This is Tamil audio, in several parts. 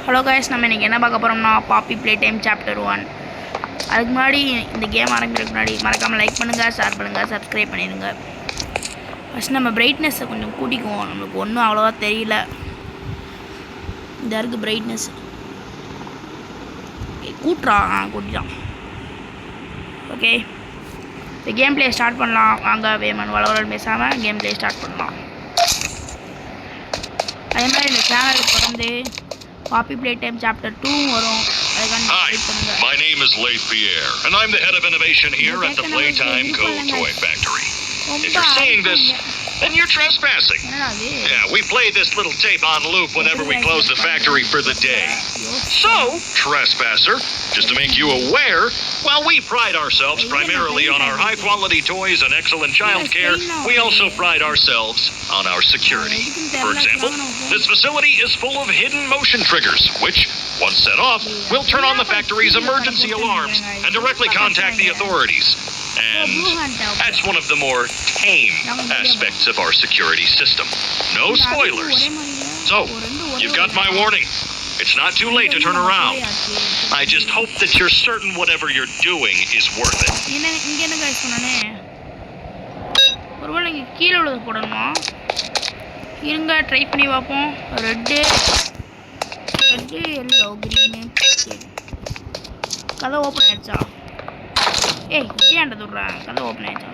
ஹலோ கைஸ், நம்ம இன்றைக்கி என்ன பார்க்க போகிறோம்னா பாப்பி ப்ளே டைம் சாப்டர் 1. அதுக்கு முன்னாடி இந்த கேம் ஆரம்பிக்கிறதுக்கு முன்னாடி மறக்காமல் லைக் பண்ணுங்கள், ஷேர் பண்ணுங்கள், சப்ஸ்கிரைப் பண்ணிடுங்க. ஃபஸ்ட் நம்ம பிரைட்னஸை கொஞ்சம் கூட்டிக்குவோம். நம்மளுக்கு ஒன்றும் அவ்வளோவா தெரியல. இந்த இருக்குது பிரைட்னஸ். கூட்டிட்டான். ஓகே, இப்போ கேம் ப்ளே ஸ்டார்ட் பண்ணலாம். வாங்க வேமன் வளவலன்னு பேசாமல் கேம் ப்ளே ஸ்டார்ட் பண்ணலாம். அதே மாதிரி இந்த சேனலுக்கு தொடர்ந்து Poppy Playtime Chapter 2 வரும். Hi, my name is Leif Pierre, and I'm the head of innovation here at the Playtime Co. Toy Factory. If you're seeing this, then you're trespassing. Yeah, we play this little tape on loop whenever we close the factory for the day. So, trespasser, just to make you aware, while we pride ourselves primarily on our high-quality toys and excellent child care, we also pride ourselves on our security. For example, this facility is full of hidden motion triggers, which, once set off, will turn on the factory's emergency alarms and directly contact the authorities. And that's one of the more tame aspects of our security system. No spoilers. So, you've got my warning. It's not too late to turn around. I just hope that you're certain whatever you're doing is worth it. ஒருவேளை இங்கே கீழே உள்ளது போடணுமா? இருங்க, ட்ரை பண்ணி பார்ப்போம். Red, yellow, green. கதை ஓப்பன் ஆயிடுச்சா? ஏன்டா சொல்கிறேன், கதை ஓப்பன் ஆயிடுச்சா?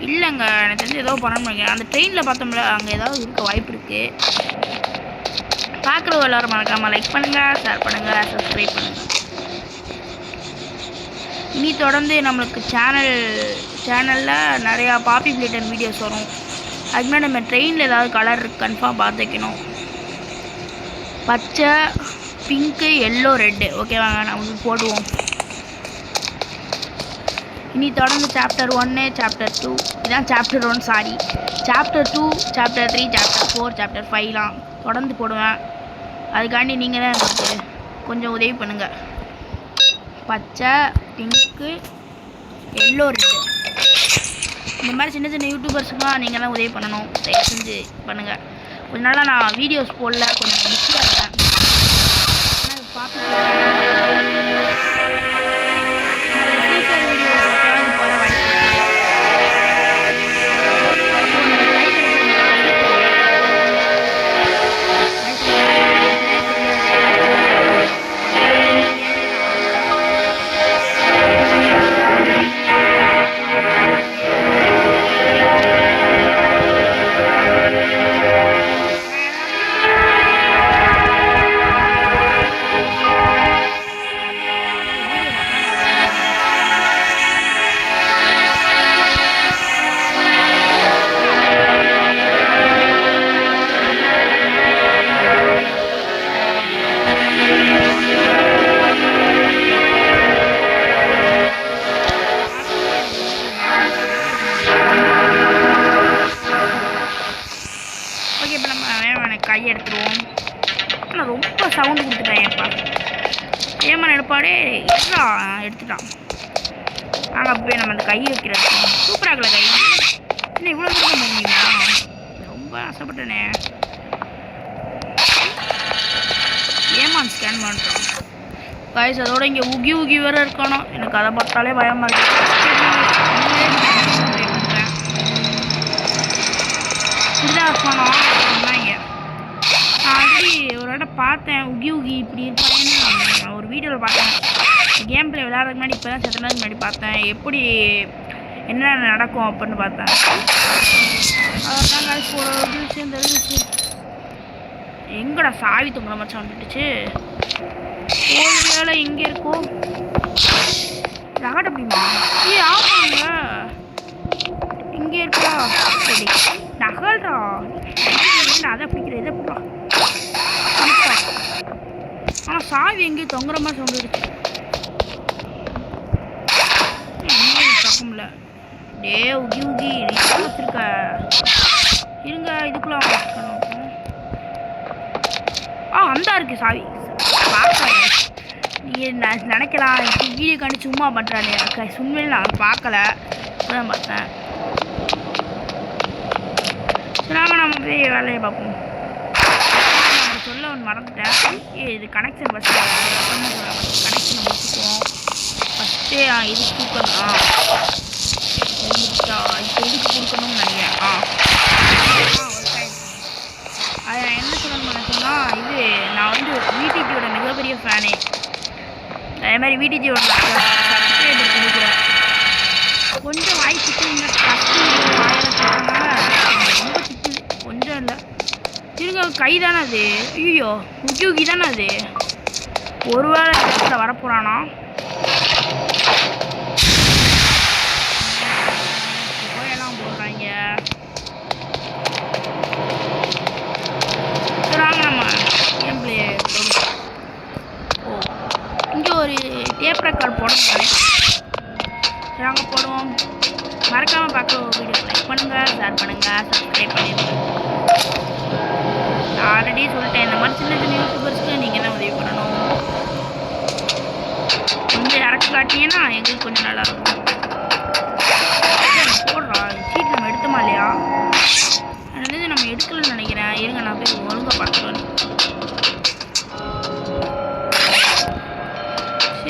இல்லைங்க, எனக்கு தெரிஞ்சு ஏதோ பண்ணணும். அந்த ட்ரெயினில் பார்த்தோம்ல, அங்கே ஏதாவது இருக்க வாய்ப்பு இருக்குது. பார்க்குறவங்க எல்லோரும் மறக்காமல் லைக் பண்ணுங்கள், ஷேர் பண்ணுங்கள், சப்ஸ்கிரைப் பண்ணுங்கள். இனி தொடர்ந்து நம்மளுக்கு சேனலில் நிறையா பாப்பி பிளேட்டைம் வீடியோஸ் வரும். அதுக்கு முன்னாடி நம்ம ட்ரெயினில் ஏதாவது கலர் கன்ஃபார்ம் பார்த்து வைக்கணும். பச்சை, பிங்க்கு, எல்லோ, ரெட்டு. ஓகேவாங்க, நம்ம போடுவோம். இனி தொடர்ந்து சாப்டர் 1, சாப்டர் 2, இதுதான் chapter 1, sorry, chapter 2, chapter 3, chapter 4, chapter 5லாம் தொடர்ந்து போடுவேன். அதுக்காண்டி நீங்கள் தான் எனக்கு கொஞ்சம் உதவி பண்ணுங்கள். பச்சை, பிங்க்கு, எல்லோ, ரெட்டு, இந்த மாதிரி சின்ன சின்ன யூடியூபர்ஸுக்கெலாம் நீங்கள் தான் உதவி பண்ணணும். தயவு செஞ்சு பண்ணுங்கள். கொஞ்ச நாளாக நான் வீடியோஸ் போடல, கொஞ்சம் பிஸியாக இருக்கேன். ஆனால் பார்த்து கையை எடுத்துருவோம். ஆனால் ரொம்ப சவுண்டு கொடுத்துட்டேன். ஏப்பா ஏமா எடுப்பாடே எடுத்துட்டான். நாங்கள் அப்பவே நம்ம அந்த கையை வைக்கிறது சூப்பராக இருக்கல. கை இன்னும் இவ்வளோ தூரம் முடியுங்களா? ரொம்ப ஆசைப்பட்டேனே. ஏமான் ஸ்கேன் பண்ணுறோம் கைஸ். அதோட இங்கே உகி வேறு இருக்கணும். எனக்கு அதை பார்த்தாலே பயமாக இருக்கு. இப்படிதான் இருக்கணும். ஆல்ரெடி ஒரு இடம் பார்த்தேன், உகி இப்படி இருப்பானேன்னு நான் ஒரு வீடியோவில் பார்த்தேன். கேம் பிளே விளையாடுறதுக்கு முன்னாடி இப்போ தான் செத்த நேரம் முன்னாடி பார்த்தேன். எப்படி என்ன நடக்கும் அப்படின்னு பார்த்தேன். அதான் ஒரு விஷயம் தெரிஞ்சிச்சு. எங்கடா சாவி தொங்குற மாதிரி வந்துட்டுச்சு. ஒரு வேலை எங்கே இருக்கும் ரகட் அப்படிமா? ஆமாங்க, இங்கே இருக்கா? சரி, நகல்றா. அதை பிடிக்கிற இதை போடா. ஆனால் சாவி எங்கேயும் தொங்குற மாதிரி சொல்லிடுச்சு. பக்கம்ல டே உகி நீ வச்சிருக்க. இருங்க, இதுக்குள்ள அந்த இருக்கு சாவி. பார்க்க நீங்கள் நினைக்கலாம் வீடியோ காண்டி சும்மா பண்ணுறானே. உண்மையில நான் பார்க்கல, இப்போதான் பார்த்தேன். சரி, நம்ம போய் வேலையை பார்ப்போம். சொல்ல ஒன்று மறந்துட்டேன். இது கனெக்ஷன் ஃபஸ்ட்டு கனெக்ஷனை முடிச்சுக்குவோம். ஃபஸ்ட்டு இது கொடுக்கணும். இப்போ இதுக்கு கொடுக்கணும்னு நினைக்கிறேன். அது நான் என்ன சொல்லணும்னு நினச்சேன்னா, இது நான் வந்து விடிஜியோட மிகப்பெரிய ஃபேனு. அதே மாதிரி விடிஜியோட சப்ஸ்கிரைபர் கொடுக்குறேன். கொஞ்சம் வாய் திட்டுவீங்க, ரொம்ப திட்டுது. கொஞ்சம் இல்லை, திருங்க கை தானே அது. ஐயோ உக்கியூகி தானே அது. ஒரு வேளை இடத்துல வரப்போகிறானா? புகையெல்லாம் போடுறாங்க. நம்ம கேம் பிளே. ஓ, இங்கே ஒரு டேப் ரெக்கார்ட் போடுறாங்க. நாங்கள் போடுவோம். மறக்காமல் பார்க்க வீடியோ லைக் பண்ணுங்கள், ஷேர் பண்ணுங்கள், சப்ஸ்கிரைப் பண்ணிடுங்க. நான் ஆல்ரெடி சொல்லிட்டேன், இந்த மாதிரி சின்ன சின்ன யூடியூபர்ஸ்க்கு நீங்கள் தான் உதவி பண்ணணும். கொஞ்சம் இறக்க காட்டிங்கன்னா எங்களுக்கு கொஞ்சம் நல்லாயிருக்கும். போடுறா சீட் நம்ம எடுத்தோமா இல்லையா? எனக்கு நம்ம எடுக்கலன்னு நினைக்கிறேன். இருங்க நான் போய் ஒழுங்காக பார்த்துட்டு.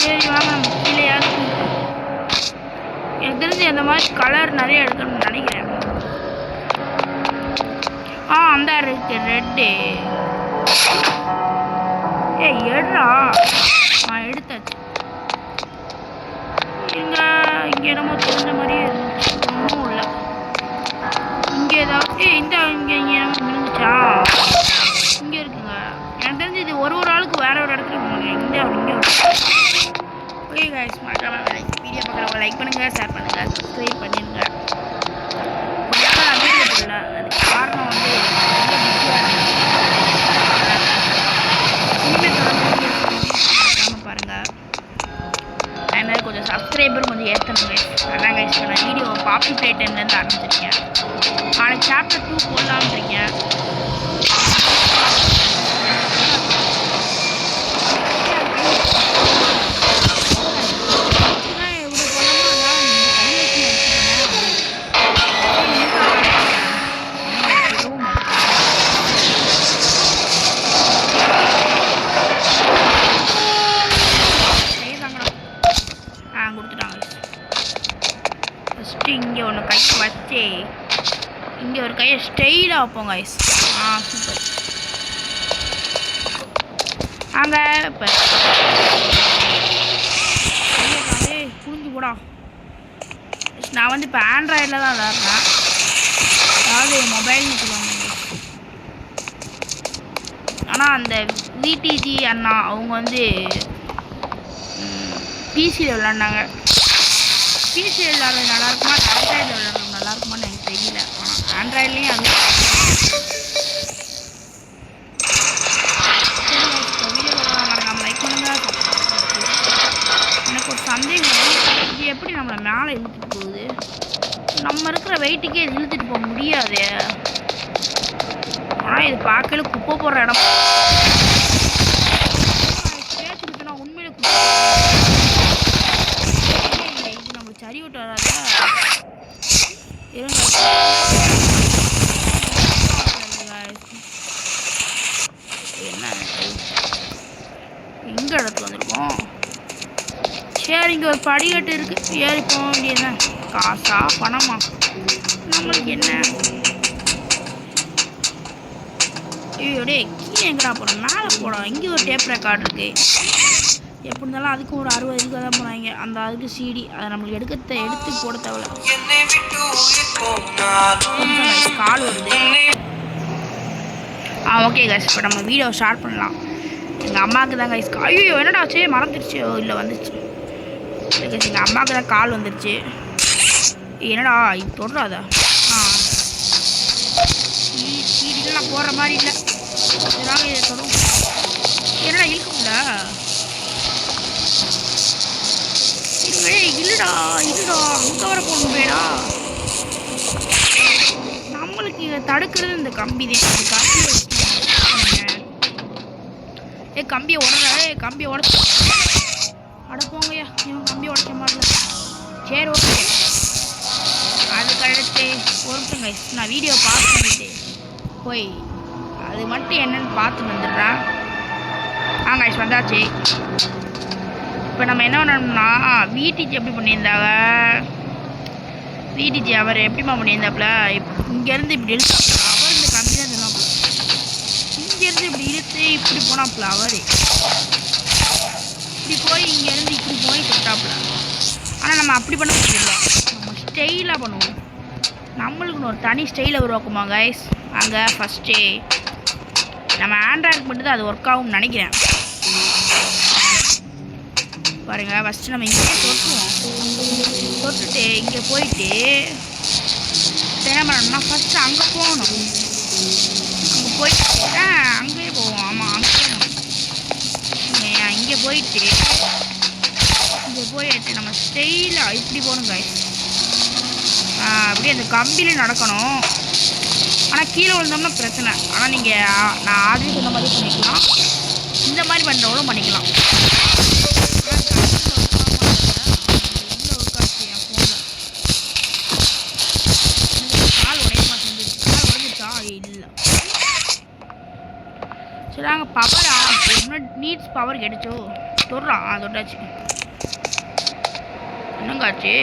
சரி வாங்க, நம்ம கீழேயாவது. எனக்கு தெரிஞ்சு அந்த மாதிரி கலர் நிறைய எடுக்கணும்னு நினைக்கிறேன். அந்த இருக்கு ரெட்டு. எடுறா. எடுத்தாச்சு. இங்கே என்னமோ தெரிஞ்ச மாதிரியே இருந்துச்சு. ஒன்றும் இல்லை. இங்கே ஏதாவது இங்கே என்னமோ இருந்துச்சா? இங்கே இருக்குங்க. எனக்கு தெரிஞ்சு இது ஒரு ஆளுக்கு வேற ஒரு இடத்துல போங்க. இங்கே ஓகே கைஸ், மறக்காம வீடியோ பார்க்குறவங்க லைக் பண்ணுங்கள், ஷேர் பண்ணுங்கள், சப்ஸ்கிரைப் பண்ணிடுங்க. நான் வீடியோ போடல, அதுக்கு காரணம் வந்து ரொம்ப பிஸியாக இனிமேல் மறக்காமல் பாருங்கள். அதே கொஞ்சம் சப்ஸ்கிரைபரும் கொஞ்சம் ஏற்றணும் கைஸ். அதான் கைஸ் நான் வீடியோ பாப்புலேட் டைம்லேருந்து ஆரம்பிச்சிருக்கேன். நாளைக்கு சாப்டர் 2 போடலான்னு இருக்கேன். இங்கே ஒன்று கை வச்சு இங்கே ஒரு கையை ஸ்டைலாக வைப்போம் கைஸ். சூப்பர். அங்கே இப்போ புரிஞ்சு போடா. நான் வந்து இப்போ ஆண்ட்ராய்டில் தான் விளாட்றேன். அதாவது மொபைல்னு சொல்லுவாங்க. ஆனால் அந்த விடிஜி அண்ணா அவங்க வந்து பிசியில் விளாண்டாங்க. பிசியில் விளாட்றது நல்லாயிருக்குமா, ஆண்ட்ராய்டில் விளாட்றது நல்லாயிருக்குமான்னு எனக்கு தெரியல. ஆனால் ஆண்ட்ராய்ட்லேயும் அது நம்ம லைக் பண்ணுங்க. எனக்கு ஒரு சந்தேகம், இது எப்படி நம்மளை மேலே இழுத்துட்டு போகுது? நம்ம இருக்கிற வெயிட்டுக்கே இது இழுத்துட்டு போக முடியாது. ஆனால் இது பார்க்கல குப்பை போடுற இடம். பேச்சுக்கிட்டனா உண்மையில இது நம்மளுக்கு சரி விட்டு வராத. இருங்க, என்ன எங்க இடத்துல வந்திருக்கோம்? சரி, இங்கே ஒரு படிக்கட்டு இருக்கு, ஏறி போக வேண்டியதுதான். காசா பணமா நம்மளுக்கு என்ன? ஐயோடே கீழே எங்கடா போகிறோம்? மேலே போடும். இங்கே ஒரு டேப் ரெக்கார்ட் இருக்கு. எப்படி இருந்தாலும் அதுக்கு ஒரு 60 இதுக்கு தான் போனாங்க. அந்த அதுக்கு சிடி அதை நம்மளுக்கு எடுத்து போட தேவையில்ல. கால் வருது. ஓகே கைஸ், இப்போ நம்ம வீடியோ ஸ்டார்ட் பண்ணலாம். எங்கள் அம்மாவுக்கு தான் கைஸ் ஐயோ என்னடாச்சு, மறந்துடுச்சு. இல்லை வந்துடுச்சு. எங்கள் அம்மாவுக்கு தான் கால் வந்துடுச்சு. என்னடா இது தொடுறாதா? சீடிலாம் நான் போடுற மாதிரி இல்லை. ஏதாவது இதை தொடும். என்னடா இருக்கும்ல? இல்லடா அங்கே வர போகணுமேடா. நம்மளுக்கு இதை தடுக்கிறது இந்த கம்பி தான். இந்த கம்பியை கம்பியை உடச்சு அடப்போங்கய்யா. இவன் கம்பியை உடைக்க மாட்டல. சரி ஓகே, அதுக்கு அடுத்து ஒருத்தங்க நான் வீடியோ பாஸ் பண்ணிட்டு போய் அது மட்டும் என்னன்னு பார்த்து வந்துடுறேன். கைஸ் வந்தாச்சு. இப்போ நம்ம என்ன பண்ணணும்னா விடிஜி எப்படி பண்ணியிருந்தாங்க, விடிஜி அவர் எப்படிமா பண்ணியிருந்தாப்புல, இங்கேருந்து இப்படி இழுத்தாப்புல அவர் இந்த கம்மி தான் சொன்னாப்புல, இங்கேருந்து இப்படி இழுத்து இப்படி போனாப்புல அவர் இப்படி போய் இங்கேருந்து இப்படி போய் கொடுத்தாப்புல. ஆனால் நம்ம அப்படி பண்ண முடியல, நம்ம ஸ்டைலாக பண்ணுவோம். நம்மளுக்குன்னு ஒரு தனி ஸ்டைலை உருவாக்குமா கைஸ். அங்கே ஃபஸ்ட்டே நம்ம ஆண்ட்ராய்டுக்கு மட்டும் தான் அது ஒர்க் ஆகும்னு நினைக்கிறேன். பாருங்கள் ஃபஸ்ட்டு நம்ம இங்கே தொட்டுருவோம். தொட்டுட்டு இங்கே போயிட்டு என்ன பண்ணணும்னா ஃபஸ்ட்டு அங்கே போகணும். அங்கே போயிட்டு அங்கேயே போவோம். ஆமாம் அங்கே போகணும். இங்கே போயிட்டு நம்ம ஸ்டைலாக இப்படி போகணும் கைஸ். அப்படியே அந்த கம்பியில் நடக்கணும். ஆனால் கீழே விழுந்தோம்னா பிரச்சனை. ஆனால் நீங்கள் நான் ஆல்ரெடி சொன்ன மாதிரி பண்ணிக்கலாம், இந்த மாதிரி பண்ணுறவங்களும் பண்ணிக்கலாம். கால் உடைய மாட்டேங்குது. கால் உடஞ்சிச்சா? இல்லை. சரி நாங்கள் பவர் நீட்ஸ் பவர் கிடைச்சோ தொடுறான். தொட்டாச்சு. என்னங்காச்சு?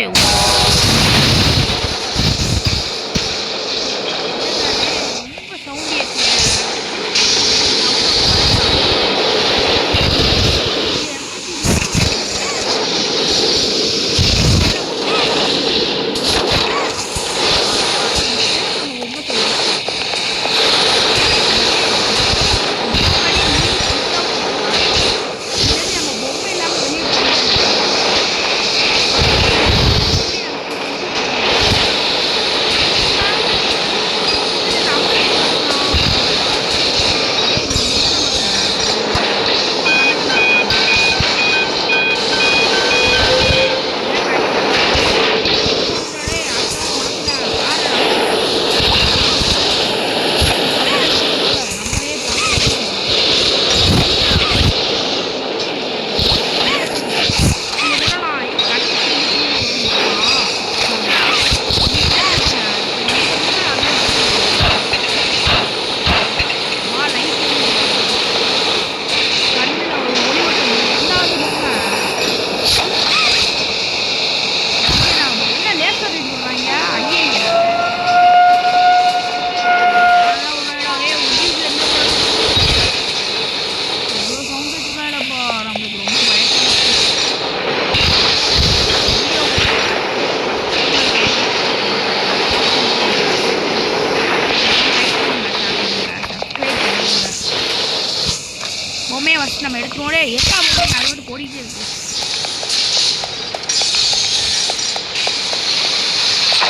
பொம்மையை வச்சு நம்ம எடுக்கணும்னே எல்லா பொம்மையும் அது மட்டும் ஓடிட்டே இருக்கு.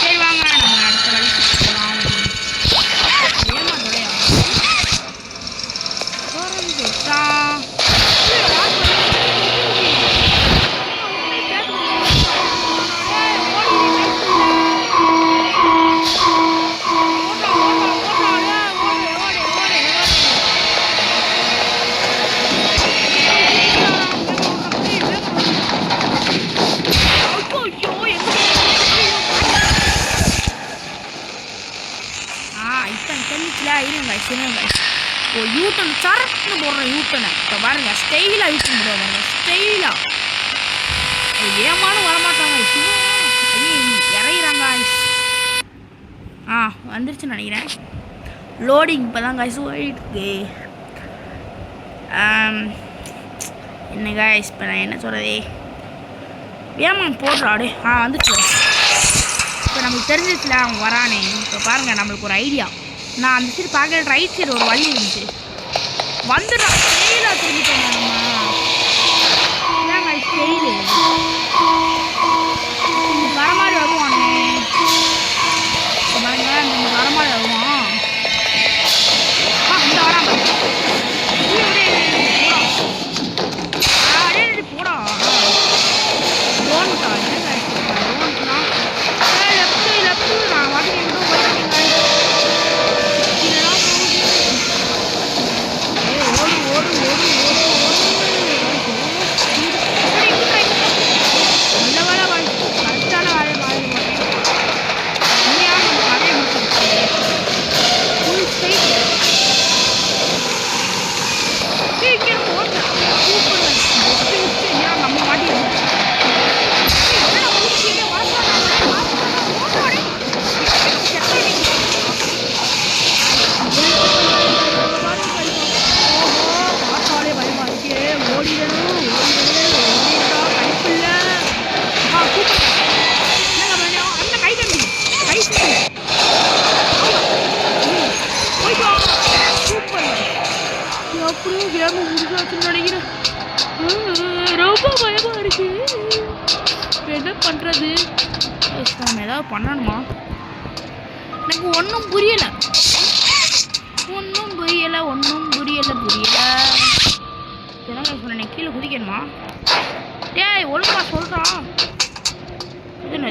சரி வாங்க நம்ம அடுத்த வழிக்கு போகலாம். ஏமாந்தோடையா யூட்டன் சரக்குன்னு போடுறேன். யூட்டனை இப்போ பாருங்க ஸ்டைலாக யூட்டன் போடுவாங்க. ஸ்டைலாக ஏமானும் வரமாட்டாங்க. இறங்கிறாங்க. வந்துருச்சுன்னு நினைக்கிறேன். லோடிங் இப்போ தான் கைஸ் போயிட்டு என்ன கைஸ் இப்போ நான் என்ன சொல்கிறதே ஏமான் போடுறாடே. வந்துச்சு. இப்போ நமக்கு தெரிஞ்சிச்சுல அவங்க வரானே. இப்போ பாருங்கள் நம்மளுக்கு ஒரு ஐடியா. நான் அந்த சைடு பார்க்குற ரைட் சைடு ஒரு வழி இருந்துச்சு. வந்துடுறான். ஸ்டைலாக திரும்பிட்டோம் நம்ம. இதாங்க ஸ்டைலு. வர மாதிரி வருவானே. பாருங்க இந்த வர மாதிரி வருவான். இந்த வராம போடா லோன்ட்டா என்ன லோன்ட்னா லெஃப்ட்டு நான் வாட்டி அப்படியே கேம் முடிஞ்சாச்சுன்னு நினைக்கிறேன். ரொம்ப பயமாக இருக்கு. என்ன பண்ணுறது? நம்ம ஏதாவது பண்ணணுமா? எனக்கு ஒன்றும் புரியலை. என்ன சொன்னேன், கீழே குதிக்கணுமா? டேய் ஒழுங்கா சொல்கிறான். இது என்ன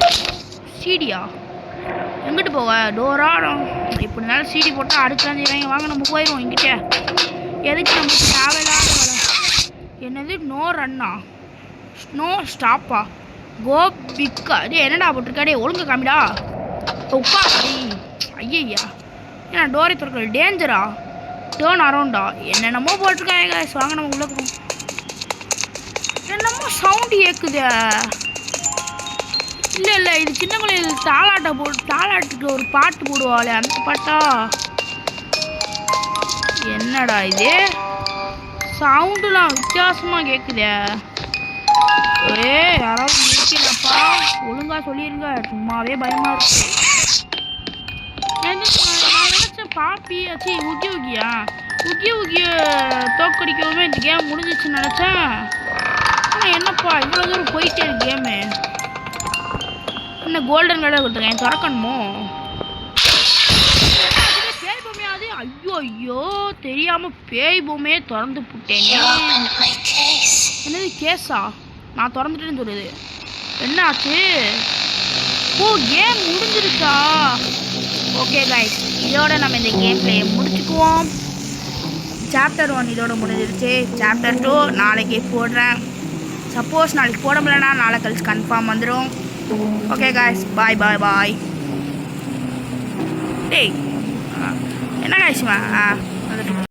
சீடியா? எங்கிட்டு போக டோரா? இப்படினாலும் சீடி போட்டால் அடுக்கலாம் செய்வாங்க. வாங்க நம்ம போயிடுவோம் இங்கிட்ட. எதுக்கு நமக்கு தேவையில்லாத வேலை? என்னது நோ ரன்னா? நோ ஸ்டாப்பா? கோ பிக்கா? டே என்னடா போட்டிருக்காடே, ஒழுங்கு காமிடா. உப்பா ஐயா ஏன்னா டோரை திறக்கிற டேஞ்சரா? டேர்ன் அரௌண்டா? என்னென்னமோ போட்டிருக்காங்க. வாங்க நம்ம உள்ள போவோம். என்னமோ சவுண்டு கேட்குதே. இல்லை இது சின்ன குழந்தைகள் தாலாட்டுக்கு ஒரு பாட்டு போடுவாளே, அந்த பாட்டா? என்னடா இது சவுண்டுலாம் வித்தியாசமாக கேட்குதே. யாராவது இருக்கீங்கப்பா, ஒழுங்கா சொல்லிருங்க. சும்மாவே பயமாக இருக்கு. நான் நினச்சேன் பாப்பி ஆச்சு உக்கிய தோக்கடிக்கவே இந்த கேம் முடிஞ்சிச்சுன்னு நினச்சேன். ஆனால் என்னப்பா இவ்வளோ தூரம் போயிட்டே இருக்கு கேமு. என்ன கோல்டன் கடை கொடுத்துருக்கேன், திறக்கணுமோ? பேய் பொம்மையாது? ஐயோ தெரியாமல் பேய் பொம்மையே திறந்து போட்டேன். என்னது கேஸா? நான் திறந்துட்டேன்னு சொல்லுது. என்ன ஆச்சு? ஓ கேம் முடிஞ்சிருச்சா? ஓகே கைஸ், இதோட நம்ம இந்த கேம் பிளேயை முடிச்சுக்குவோம். சாப்டர் 1 இதோட முடிஞ்சிருச்சு. சாப்டர் 2 நாளைக்கு போடுறேன். சப்போஸ் நாளைக்கு போட முடியலன்னா நாளை கழிச்சு கன்ஃபார்ம் வந்துடும். ஓகே கைஸ், பாய். டேய் என்ன கைஸ்மா?